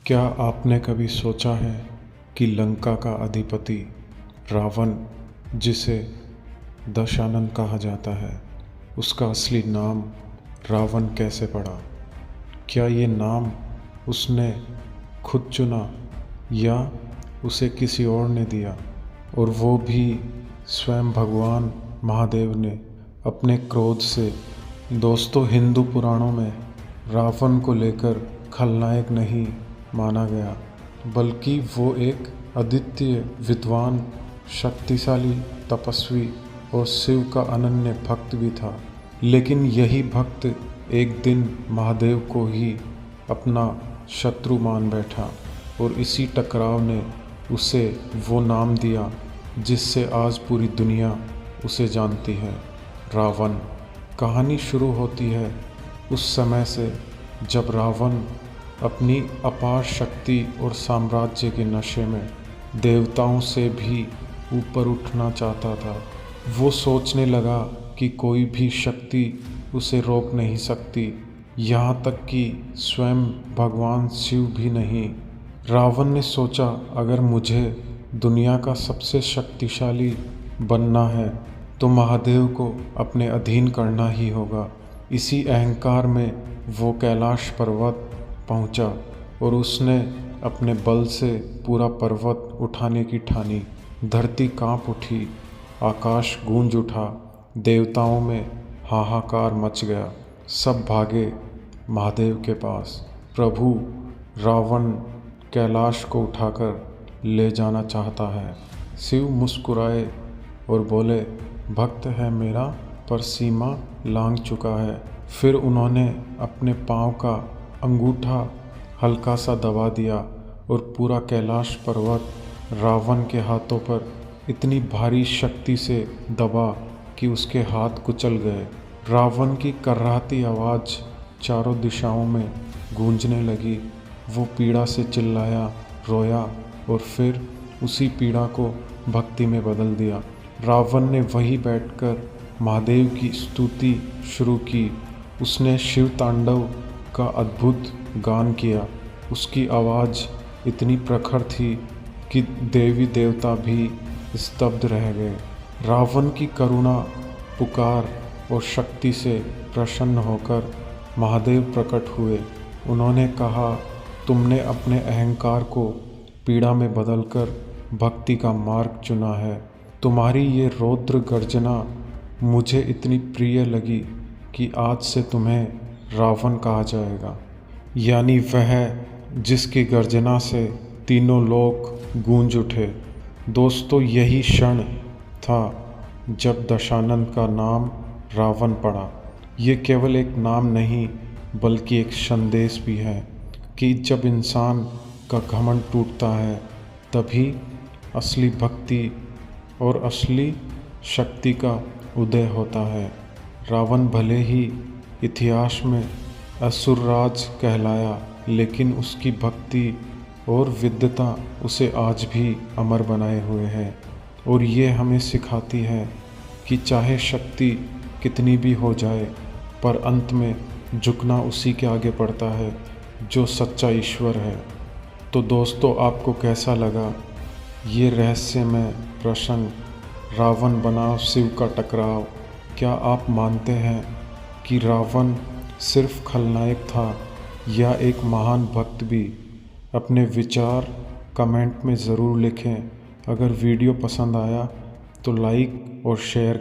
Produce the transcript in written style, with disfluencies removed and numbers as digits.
क्या आपने कभी सोचा है कि लंका का अधिपति रावण, जिसे दशानन कहा जाता है, उसका असली नाम रावण कैसे पड़ा? क्या ये नाम उसने खुद चुना या उसे किसी और ने दिया, और वो भी स्वयं भगवान महादेव ने अपने क्रोध से? दोस्तों, हिंदू पुराणों में रावण को लेकर खलनायक नहीं माना गया, बल्कि वो एक अद्वितीय विद्वान, शक्तिशाली तपस्वी और शिव का अनन्य भक्त भी था। लेकिन यही भक्त एक दिन महादेव को ही अपना शत्रु मान बैठा, और इसी टकराव ने उसे वो नाम दिया जिससे आज पूरी दुनिया उसे जानती है, रावण। कहानी शुरू होती है उस समय से जब रावण अपनी अपार शक्ति और साम्राज्य के नशे में देवताओं से भी ऊपर उठना चाहता था। वो सोचने लगा कि कोई भी शक्ति उसे रोक नहीं सकती, यहाँ तक कि स्वयं भगवान शिव भी नहीं। रावण ने सोचा, अगर मुझे दुनिया का सबसे शक्तिशाली बनना है तो महादेव को अपने अधीन करना ही होगा। इसी अहंकार में वो कैलाश पर्वत पहुंचा और उसने अपने बल से पूरा पर्वत उठाने की ठानी। धरती कांप उठी, आकाश गूंज उठा, देवताओं में हाहाकार मच गया। सब भागे महादेव के पास। प्रभु, रावण कैलाश को उठाकर ले जाना चाहता है। शिव मुस्कुराए और बोले, भक्त है मेरा पर सीमा लांघ चुका है। फिर उन्होंने अपने पांव का अंगूठा हल्का सा दबा दिया और पूरा कैलाश पर्वत रावण के हाथों पर इतनी भारी शक्ति से दबा कि उसके हाथ कुचल गए। रावण की कर्राती आवाज़ चारों दिशाओं में गूंजने लगी। वो पीड़ा से चिल्लाया, रोया और फिर उसी पीड़ा को भक्ति में बदल दिया। रावण ने वहीं बैठकर महादेव की स्तुति शुरू की। उसने शिव तांडव का अद्भुत गान किया। उसकी आवाज़ इतनी प्रखर थी कि देवी देवता भी स्तब्ध रह गए। रावण की करुणा, पुकार और शक्ति से प्रसन्न होकर महादेव प्रकट हुए। उन्होंने कहा, तुमने अपने अहंकार को पीड़ा में बदलकर भक्ति का मार्ग चुना है। तुम्हारी ये रौद्र गर्जना मुझे इतनी प्रिय लगी कि आज से तुम्हें रावण कहा जाएगा, यानी वह जिसकी गर्जना से तीनों लोक गूंज उठे। दोस्तों, यही क्षण था जब दशानन का नाम रावण पड़ा। ये केवल एक नाम नहीं बल्कि एक संदेश भी है कि जब इंसान का घमंड टूटता है तभी असली भक्ति और असली शक्ति का उदय होता है। रावण भले ही इतिहास में असुरराज कहलाया, लेकिन उसकी भक्ति और विद्वता उसे आज भी अमर बनाए हुए है। और ये हमें सिखाती है कि चाहे शक्ति कितनी भी हो जाए, पर अंत में झुकना उसी के आगे पड़ता है जो सच्चा ईश्वर है। तो दोस्तों, आपको कैसा लगा ये रहस्यमय प्रसंग, रावण बनाम शिव का टकराव? क्या आप मानते हैं कि रावण सिर्फ खलनायक था या एक महान भक्त भी? अपने विचार कमेंट में ज़रूर लिखें। अगर वीडियो पसंद आया तो लाइक और शेयर